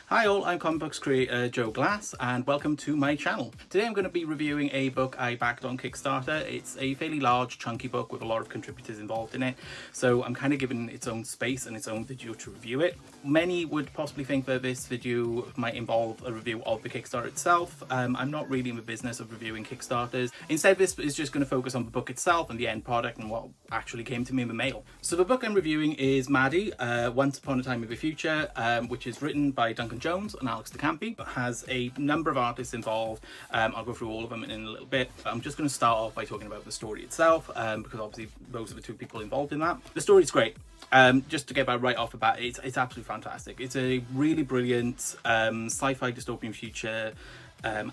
Hi all, I'm comic books creator Joe Glass and welcome to my channel. Today I'm going to be reviewing a book I backed on Kickstarter. It's a fairly large, chunky book with a lot of contributors involved in it, so I'm kind of giving its own space and its own video to review it. Many would possibly think that this video might involve a review of the Kickstarter itself. I'm not really in the business of reviewing Kickstarters. Instead, this is just going to focus on the book itself and the end product and what actually came to me in the mail. So the book I'm reviewing is MADI, Once Upon a Time in the Future, which is written by Duncan Jones and Alex DeCampi. It has a number of artists involved. I'll go through all of them in a little bit. I'm just going to start off by talking about the story itself, because obviously those are the two people involved in that. The story's great. Just to get that right off the bat, it's absolutely fantastic. It's a really brilliant sci-fi dystopian future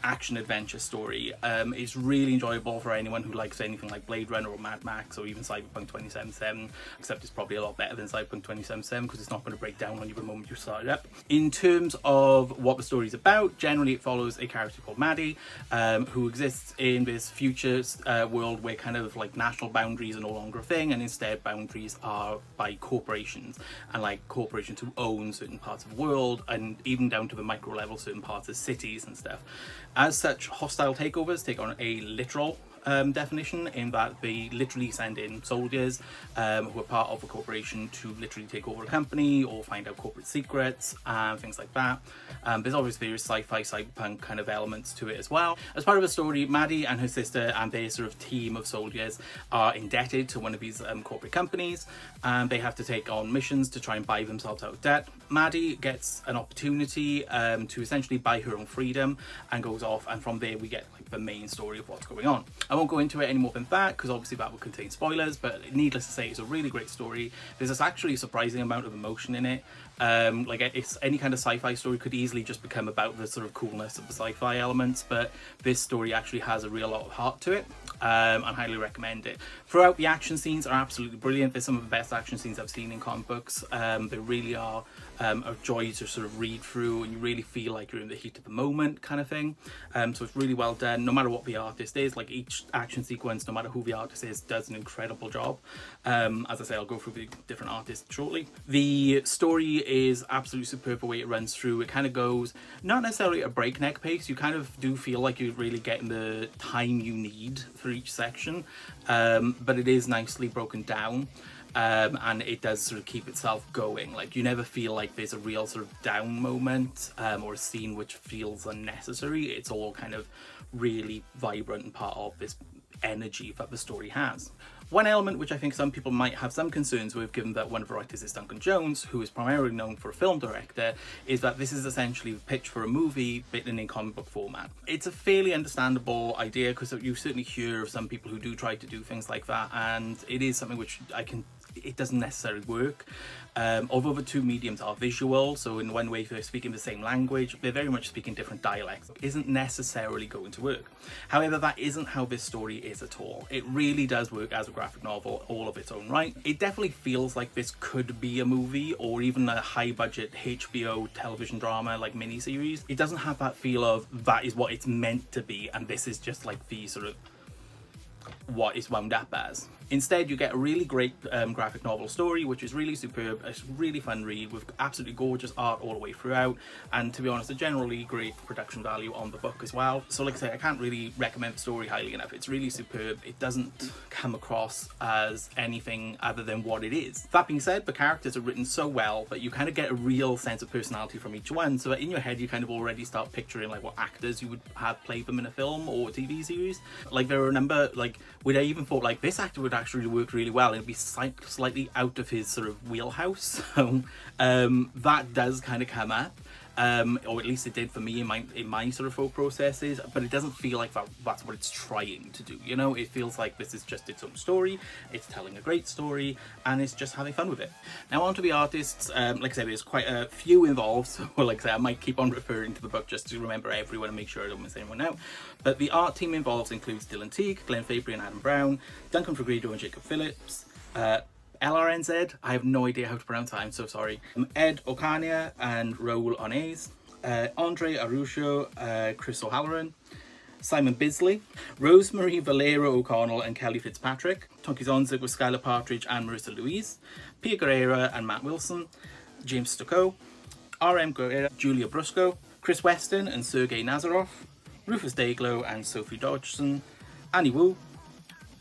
action adventure story. It's really enjoyable for anyone who likes anything like Blade Runner or Mad Max or even Cyberpunk 2077, except it's probably a lot better than Cyberpunk 2077 because it's not going to break down on you the moment you start it up. In terms of what the story's about, generally it follows a character called MADI, who exists in this future world where kind of like national boundaries are no longer a thing, and instead boundaries are by corporations, and like corporations who own certain parts of the world, and even down to the micro level certain parts of cities and stuff. As such, hostile takeovers take on a literal definition, in that they literally send in soldiers who are part of a corporation to literally take over a company or find out corporate secrets and things like that. There's obviously various sci-fi, cyberpunk kind of elements to it as well. As part of the story, Maddie and her sister and their sort of team of soldiers are indebted to one of these corporate companies, and they have to take on missions to try and buy themselves out of debt. Maddie gets an opportunity to essentially buy her own freedom and goes off, and from there we get like the main story of what's going on. I won't go into it any more than that because obviously that will contain spoilers, but needless to say, it's a really great story. There's actually a surprising amount of emotion in it. Like it's any kind of sci-fi story could easily just become about the sort of coolness of the sci-fi elements, but this story actually has a real lot of heart to it. I highly recommend it. Throughout, the action scenes are absolutely brilliant. They're some of the best action scenes I've seen in comic books. They really are a joy to sort of read through, and you really feel like you're in the heat of the moment kind of thing. So it's really well done, no matter what the artist is. Like each action sequence, no matter who the artist is, does an incredible job. As I say, I'll go through the different artists shortly. The story is absolutely superb the way it runs through. It kind of goes, not necessarily at a breakneck pace, you kind of do feel like you're really getting the time you need for each section, but it is nicely broken down. And it does sort of keep itself going. Like you never feel like there's a real sort of down moment or a scene which feels unnecessary. It's all kind of really vibrant and part of this energy that the story has. One element which I think some people might have some concerns with, given that one of the writers is Duncan Jones, who is primarily known for a film director, is that this is essentially the pitch for a movie written in comic book format. It's a fairly understandable idea because you certainly hear of some people who do try to do things like that, and it is something which it doesn't necessarily work. Although the two mediums are visual, so in one way they're speaking the same language, they're very much speaking different dialects. It isn't necessarily going to work. However, that isn't how this story is at all. It really does work as a graphic novel all of its own right. It definitely feels like this could be a movie or even a high budget HBO television drama like miniseries. It doesn't have that feel of that is what it's meant to be and this is just like the sort of what it's wound up as. Instead, you get a really great graphic novel story, which is really superb. It's a really fun read with absolutely gorgeous art all the way throughout, and to be honest, a generally great production value on the book as well. So like I say, I can't really recommend the story highly enough. It's really superb. It doesn't come across as anything other than what it is. That being said, the characters are written so well that you kind of get a real sense of personality from each one, so that in your head you kind of already start picturing like what actors you would have played them in a film or a TV series. Like there are a number, like where I even thought like this actor would actually work really well, it'd be slightly out of his sort of wheelhouse. So that does kind of come up, or at least it did for me in my sort of thought processes, but it doesn't feel like that's what it's trying to do, you know. It feels like this is just its own story, it's telling a great story, and it's just having fun with it. Now on to the artists. Like I said, there's quite a few involved, so like I said, I might keep on referring to the book just to remember everyone and make sure I don't miss anyone out. But the art team involved includes Dylan Teague, Glenn Fabry and Adam Brown, Duncan Fegredo and Jacob Phillips, LRNZ, I have no idea how to pronounce that, I'm so sorry. Ed Ocania and Raul Onez, Andre Arusho, Chris O'Halloran, Simon Bisley, Rosemary Valera O'Connell and Kelly Fitzpatrick, Tonki Zonzig with Skylar Partridge and Marissa Louise, Pia Guerrera and Matt Wilson, James Stucco, R.M. Guerra, Julia Brusco, Chris Weston and Sergei Nazarov, Rufus Dayglow and Sophie Dodgson, Annie Wu,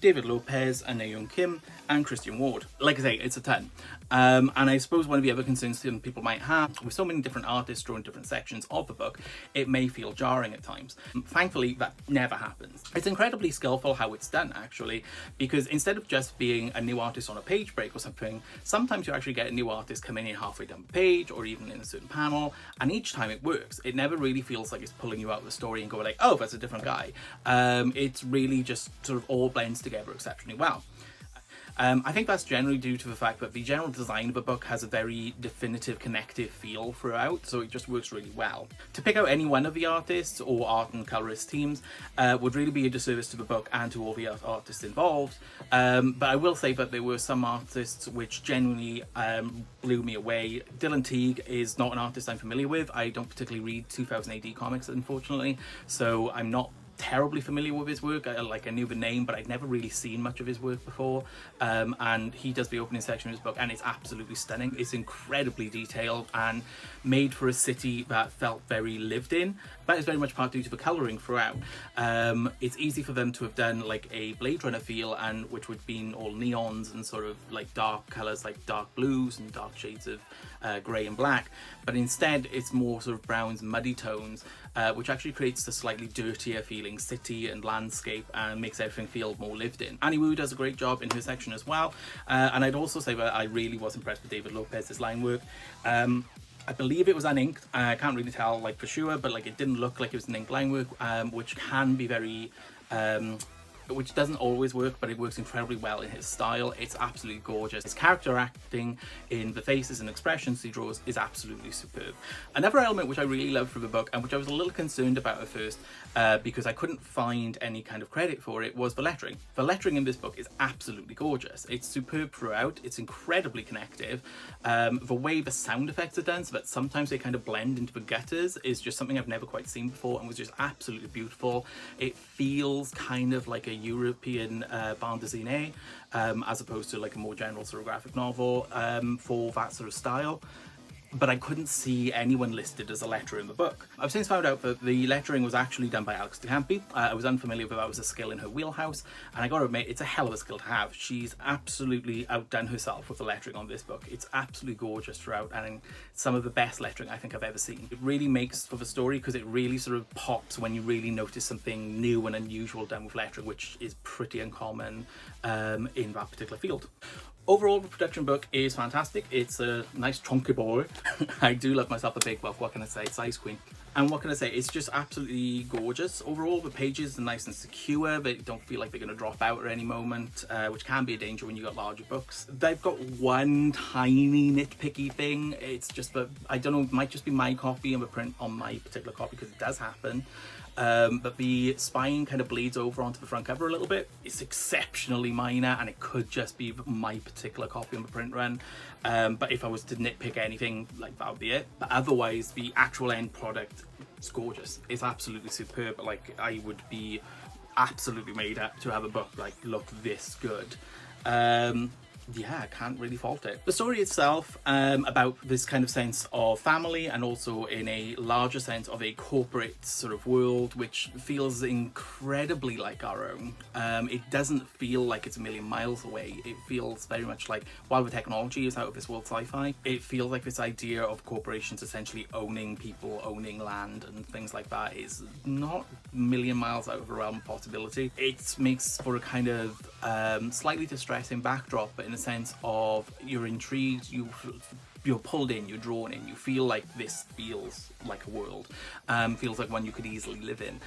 David Lopez and Nayeon Kim, and Christian Ward. Like I say, it's a ton. And I suppose one of the other concerns some people might have, with so many different artists drawing different sections of the book, it may feel jarring at times. Thankfully, that never happens. It's incredibly skillful how it's done, actually, because instead of just being a new artist on a page break or something, sometimes you actually get a new artist coming in halfway down the page or even in a certain panel, and each time it works. It never really feels like it's pulling you out of the story and going like, oh, that's a different guy. It's really just sort of all blends together exceptionally well. I think that's generally due to the fact that the general design of the book has a very definitive connective feel throughout, so it just works really well. To pick out any one of the artists or art and colorist teams would really be a disservice to the book and to all the artists involved, but I will say that there were some artists which genuinely blew me away. Dylan Teague is not an artist I'm familiar with. I don't particularly read 2000 AD comics, unfortunately, so I'm not terribly familiar with his work. I knew the name, but I'd never really seen much of his work before, and he does the opening section of his book and it's absolutely stunning. It's incredibly detailed and made for a city that felt very lived in. That is very much part due to the colouring throughout. It's easy for them to have done like a Blade Runner feel, and which would have been all neons and sort of like dark colours like dark blues and dark shades of grey and black, but instead it's more sort of browns and muddy tones, which actually creates a slightly dirtier feeling city and landscape and makes everything feel more lived in. Annie Wu does a great job in her section as well, and I'd also say that I really was impressed with David Lopez's line work. I believe it was uninked. I can't really tell like for sure, but like it didn't look like it was an ink line work, which can be very which doesn't always work, but it works incredibly well in his style. It's absolutely gorgeous. His character acting in the faces and expressions he draws is absolutely superb. Another element which I really loved from the book, and which I was a little concerned about at first, because I couldn't find any kind of credit for it, was the lettering. The lettering in this book is absolutely gorgeous. It's superb throughout. It's incredibly connective. The way the sound effects are done, so that sometimes they kind of blend into the gutters, is just something I've never quite seen before and was just absolutely beautiful. It feels kind of like a European bande dessinée, as opposed to like a more general sort of graphic novel for that sort of style. But I couldn't see anyone listed as a letterer in the book. I've since found out that the lettering was actually done by Alex DeCampi. I was unfamiliar with that was a skill in her wheelhouse, and I gotta admit, it's a hell of a skill to have. She's absolutely outdone herself with the lettering on this book. It's absolutely gorgeous throughout, and some of the best lettering I think I've ever seen. It really makes for the story, because it really sort of pops when you really notice something new and unusual done with lettering, which is pretty uncommon in that particular field. Overall, the production book is fantastic. It's a nice chunky boy. I do love myself a big book, what can I say, size queen. And what can I say, it's just absolutely gorgeous. Overall, the pages are nice and secure. They don't feel like they're going to drop out at any moment, which can be a danger when you've got larger books. They've got one tiny nitpicky thing. It's just that, I don't know, it might just be my copy and the print on my particular copy, because it does happen. But the spine kind of bleeds over onto the front cover a little bit. It's exceptionally minor, and it could just be my particular copy on the print run. But if I was to nitpick anything, like that would be it. But otherwise, the actual end product is gorgeous. It's absolutely superb. Like, I would be absolutely made up to have a book like look this good. Yeah, I can't really fault it. The story itself, about this kind of sense of family, and also in a larger sense of a corporate sort of world, which feels incredibly like our own. It doesn't feel like it's a million miles away. It feels very much like, while the technology is out of this world sci-fi, it feels like this idea of corporations essentially owning people, owning land and things like that is not a million miles out of the realm of possibility. It makes for a kind of slightly distressing backdrop, but in a sense of you're intrigued, you're pulled in, you're drawn in, you feel like this feels like a world, feels like one you could easily live in,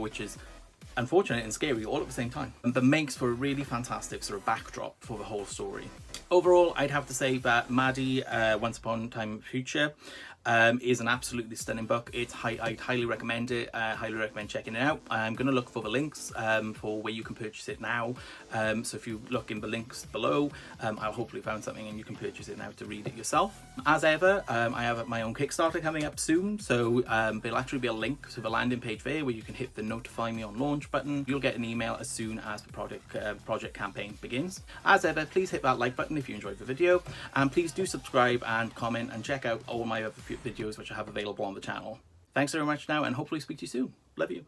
which is unfortunate and scary all at the same time, but makes for a really fantastic sort of backdrop for the whole story. Overall, I'd have to say that Maddie, Once Upon a Time in the Future, is an absolutely stunning book. I'd highly recommend it. Highly recommend checking it out. I'm going to look for the links for where you can purchase it now. So if you look in the links below, I'll hopefully find something and you can purchase it now to read it yourself. As ever, I have my own Kickstarter coming up soon, so there'll actually be a link to the landing page there where you can hit the notify me on launch button. You'll get an email as soon as the project campaign begins. As ever, please hit that like button if you enjoyed the video, and please do subscribe and comment and check out all my other videos which I have available on the channel. Thanks very much now, and hopefully speak to you soon. Love you.